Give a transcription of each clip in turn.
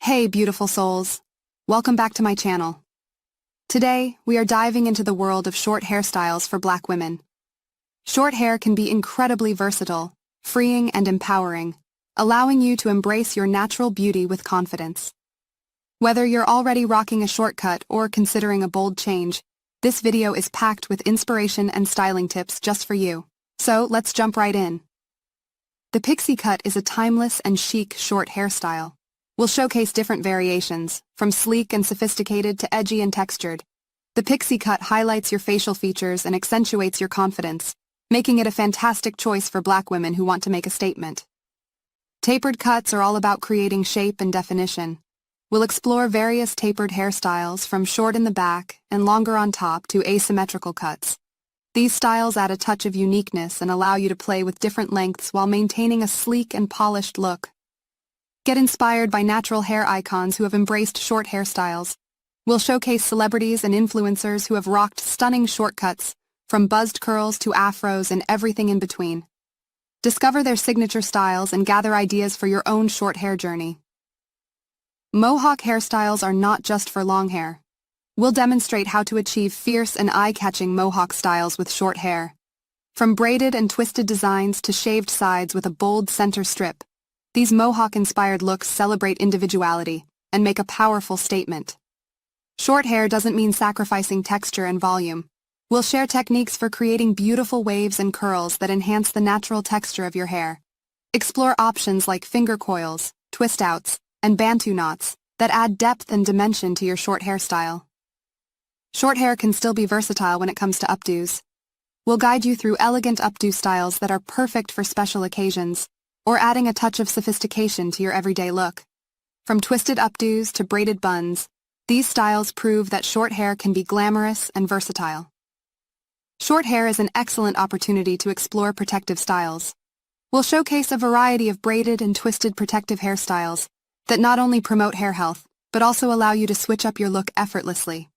Hey, beautiful souls. Welcome back to my channel. Today, we are diving into the world of short hairstyles for Black women. Short hair can be incredibly versatile, freeing and empowering, allowing you to embrace your natural beauty with confidence. Whether you're already rocking a shortcut or considering a bold change, this video is packed with inspiration and styling tips just for you. So, let's jump right in. The pixie cut is a timeless and chic short hairstyle. We'll showcase different variations, from sleek and sophisticated to edgy and textured. The pixie cut highlights your facial features and accentuates your confidence, making it a fantastic choice for Black women who want to make a statement. Tapered cuts are all about creating shape and definition. We'll explore various tapered hairstyles from short in the back and longer on top to asymmetrical cuts. These styles add a touch of uniqueness and allow you to play with different lengths while maintaining a sleek and polished look. Get inspired by natural hair icons who have embraced short hairstyles. We'll showcase celebrities and influencers who have rocked stunning shortcuts, from buzzed curls to afros and everything in between. Discover their signature styles and gather ideas for your own short hair journey. Mohawk hairstyles are not just for long hair. We'll demonstrate how to achieve fierce and eye-catching mohawk styles with short hair. From braided and twisted designs to shaved sides with a bold center strip, these mohawk-inspired looks celebrate individuality and make a powerful statement. Short hair doesn't mean sacrificing texture and volume. We'll share techniques for creating beautiful waves and curls that enhance the natural texture of your hair. Explore options like finger coils, twist-outs, and bantu knots that add depth and dimension to your short hairstyle. Short hair can still be versatile when it comes to updos. We'll guide you through elegant updo styles that are perfect for special occasions, or adding a touch of sophistication to your everyday look. From twisted updos to braided buns, these styles prove that short hair can be glamorous and versatile. Short hair is an excellent opportunity to explore protective styles. We'll showcase a variety of braided and twisted protective hairstyles that not only promote hair health, but also allow you to switch up your look effortlessly.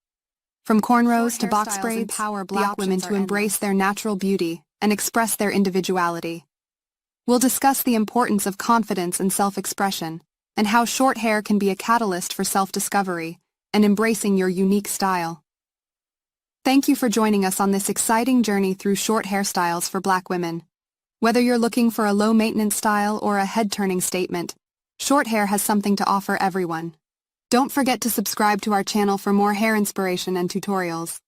From cornrows to box braids, empower Black women to embrace their natural beauty and express their individuality. We'll discuss the importance of confidence and self-expression, and how short hair can be a catalyst for self-discovery and embracing your unique style. Thank you for joining us on this exciting journey through short hairstyles for Black women. Whether you're looking for a low-maintenance style or a head-turning statement, short hair has something to offer everyone. Don't forget to subscribe to our channel for more hair inspiration and tutorials.